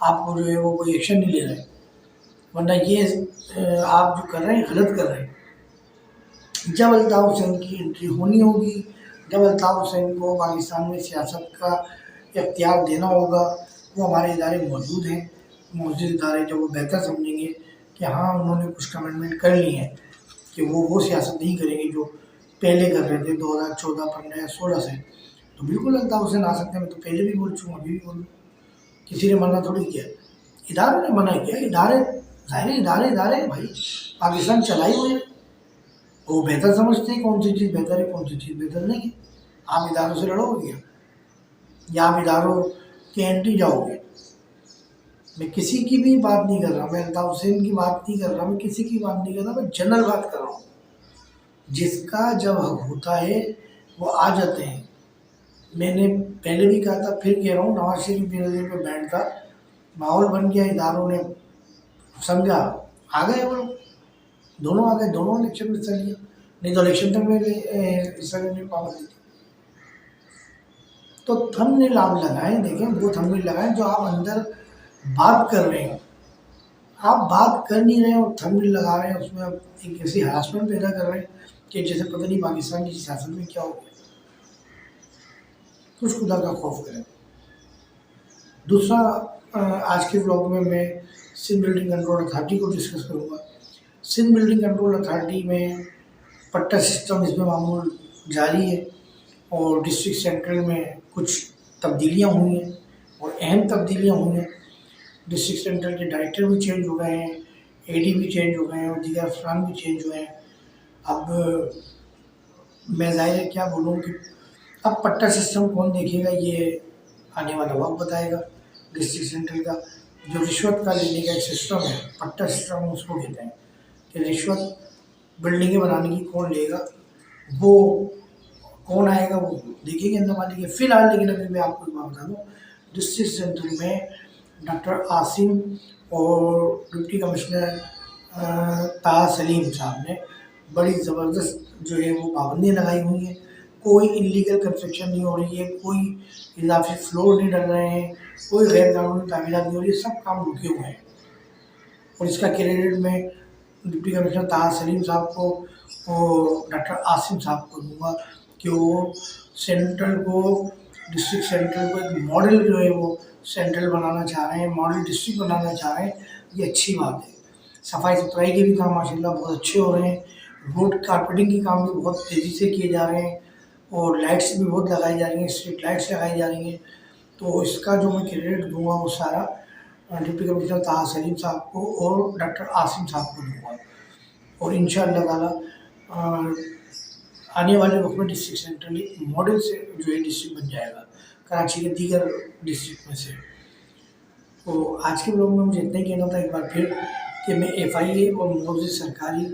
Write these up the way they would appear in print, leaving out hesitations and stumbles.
آپ کو جو ہے وہ کوئی ایکشن نہیں لے رہے، ورنہ یہ آپ جو کر رہے ہیں غلط کر رہے ہیں۔ جب الطاف حسین کی انٹری ہونی ہوگی، جب الطاف حسین کو پاکستان میں سیاست کا اختیار دینا ہوگا، وہ ہمارے ادارے موجود ہیں، موجود ادارے جو وہ بہتر سمجھیں گے کہ ہاں انہوں نے کچھ کمٹمنٹ کر لی ہے کہ وہ سیاست نہیں کریں گے جو پہلے کر رہے تھے 2014، 15 یا 16 سے، تو بالکل الطاف حسین آ سکتے ہیں۔ میں تو پہلے بھی بول چکا ہوں، ابھی بھی بولوں، کسی نے منع تھوڑی کیا، اداروں نے منع کیا۔ ادارے ظاہر ادارے ہیں بھائی، پاکستان چلائی ہوئے ہیں، وہ بہتر سمجھتے ہیں کون سی چیز بہتر ہے کون سی چیز بہتر نہیں ہے۔ آپ اداروں سے لڑو گے یا آپ اداروں کے اینٹی جاؤ گے؟ میں کسی کی بھی بات نہیں کر رہا، میں الطاف حسین کی بات نہیں کر رہا، میں کسی کی بات نہیں کر رہا، میں جنرل بات کر رہا ہوں۔ جس کا جب حق ہوتا ہے وہ آ جاتے ہیں۔ میں نے پہلے بھی کہا تھا، پھر کہہ رہا ہوں، نواز شریف بے نظیر پہ بینڈ تھا، ماحول بن گیا، اداروں نے سمجھا، آ گئے وہ لوگ، دونوں آ گئے، دونوں الیکشن میں حصہ لیا، نہیں تو الیکشن تک میں حصہ لینے میں پابندی تھی۔ تو تھم نیل آپ لگائیں، دیکھیں وہ تھم نیل لگائیں جو آپ اندر بات کر رہے ہیں، آپ بات کر نہیں رہے ہیں اور تھم نیل لگا رہے ہیں، اس میں آپ ایک ایسی ہراسمنٹ پیدا کر رہے ہیں کہ جیسے پتہ نہیں پاکستان کی سیاست میں کیا ہو گیا۔ کچھ خدا کا خوف کریں۔ دوسرا، آج کے بلاگ میں سندھ بلڈنگ کنٹرول اتھارٹی کو ڈسکس کروں گا۔ سندھ بلڈنگ کنٹرول اتھارٹی میں پٹا سسٹم اس میں معمول جاری ہے، اور ڈسٹرکٹ سینٹرل میں کچھ تبدیلیاں ہوئی ہیں اور اہم تبدیلیاں ہوئی ہیں۔ ڈسٹرکٹ سینٹرل کے ڈائریکٹر بھی چینج ہو گئے ہیں، اے ڈی بھی چینج ہو گئے ہیں اور دیگر افسران بھی چینج ہوئے ہیں۔ اب میں ظاہر ہے کیا بولوں کہ اب پٹا سسٹم کون دیکھے گا، یہ آنے والا وقت بتائے گا۔ ڈسٹرکٹ سینٹرل کا جو رشوت کا لینے کا ایک سسٹم ہے، پٹا سسٹم اس کو کہتے ہیں، کہ رشوت بلڈنگیں بنانے کی کون لے گا، وہ کون آئے گا، وہ دیکھیں گے انتظامیہ کے۔ فی الحال لیکن ابھی میں آپ کو ایک بات بتا دوں، ڈسٹرکٹ سینٹرل میں ڈاکٹر عاصم اور ڈپٹی کمشنر طاہر سلیم صاحب نے بڑی زبردست جو ہے وہ پابندیاں لگائی ہوئی ہیں۔ کوئی انلیگل کنسٹرکشن نہیں ہو رہی ہے، کوئی اضافی فلور نہیں ڈل رہے ہیں، کوئی غیر قانونی تعمیرات نہیں ہو رہی ہے، سب کام رکے ہوئے ہیں۔ اور اس کا کریڈٹ میں ڈپٹی کمشنر طاہر سلیم صاحب کو اور ڈاکٹر عاصم صاحب کو دوں گا کہ وہ سینٹرل کو، ڈسٹرکٹ سینٹرل کو ایک ماڈل جو ہے وہ سینٹرل بنانا چاہ رہے ہیں، ماڈل ڈسٹرکٹ بنانا چاہ رہے ہیں، یہ اچھی بات ہے۔ صفائی ستھرائی کے بھی کام ماشاءاللہ بہت اچھے ہو رہے ہیں، روڈ کارپیٹنگ کے کام بھی بہت تیزی سے کیے جا رہے ہیں، اور لائٹس بھی بہت لگائی جا رہی ہیں، اسٹریٹ لائٹس لگائی جا رہی ہیں۔ تو اس کا جو میں کریڈٹ دوں گا وہ سارا ڈپٹی کمشنر طاہر سلیم صاحب کو اور ڈاکٹر عاصم صاحب کو دوں گا، اور انشاءاللہ تعالیٰ آنے والے وقت میں ڈسٹرکٹ سینٹرل ایک ماڈل سے جو ہے ڈسٹرکٹ بن جائے گا کراچی کے دیگر ڈسٹرکٹ میں سے۔ تو آج کے بلاگ میں مجھے اتنا ہی کہنا تھا ایک بار پھر کہ میں ایف آئی اے اور موجود سرکاری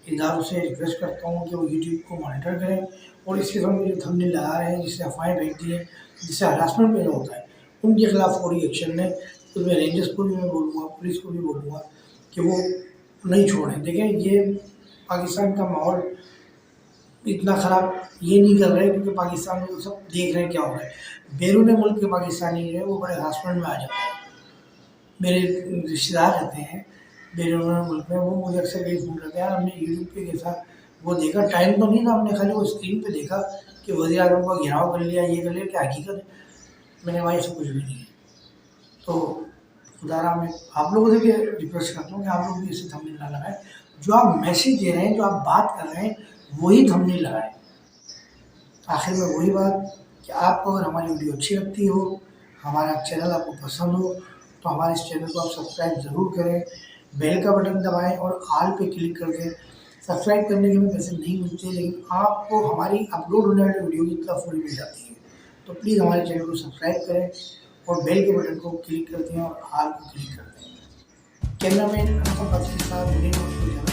اداروں سے ریکویسٹ کرتا ہوں کہ وہ یوٹیوب کو مانیٹر کریں، اور اس کے ساتھ جو تھم نیل لگا رہے ہیں، جس سے افواہیں پھیلتی ہیں، جس سے ہراسمنٹ پیدا ہوتا ہے، ان کے خلاف فوری ایکشن لیں۔ اس میں رینجرس کو بھی میں بولوں گا، پولیس کو بھی بولوں گا کہ وہ نہیں چھوڑیں۔ دیکھیں یہ پاکستان کا ماحول اتنا خراب یہ نہیں کر رہے کیونکہ پاکستان میں وہ سب دیکھ رہے ہیں کیا ہو رہا ہے۔ بیرون ملک کے پاکستانی جو ہے وہ بڑے ہراسمنٹ میں آ جاتے ہیں۔ میرے رشتے دار رہتے ہیں بیرون ملک میں، وہ مجھے اکثر یہی فون کرتے ہیں، یار ہم نے یوٹیوب پہ کیسا وہ دیکھا، ٹائم تو نہیں تھا، ہم نے خالی وہ اسکرین پہ دیکھا کہ وزیر اعظم کا گھیراؤ کر لیا، یہ کر لیا، کیا حقیقت ہے؟ میں نے بھائی ایسا کچھ بھی نہیں ہے۔ تو خدا را میں آپ لوگوں سے بھی ریکویسٹ کرتا ہوں کہ آپ لوگ بھی اسے تھم نیل نہ لگائیں، جو آپ میسیج دے رہے ہیں، جو آپ بات کر رہے ہیں وہی تھم نیل لگائیں۔ آخر میں وہی بات کہ آپ کو اگر ہماری ویڈیو اچھی لگتی ہو، ہمارا چینل آپ کو پسند ہو، تو ہمارے اس چینل کو آپ سبسکرائب ضرور کریں، بیل کا بٹن دبائیں اور آل پہ کلک کر کے سبسکرائب کرنے کے بھی پیسے نہیں ملتے، لیکن آپ کو ہماری اپلوڈ ہونے والی ویڈیو کی اطلاع فوری مل جاتی ہے۔ تو پلیز ہمارے چینل کو سبسکرائب کریں اور بیل کے بٹن کو کلک کر دیں اور آل کو کلک کر دیں۔ کیمرہ مین کے ساتھ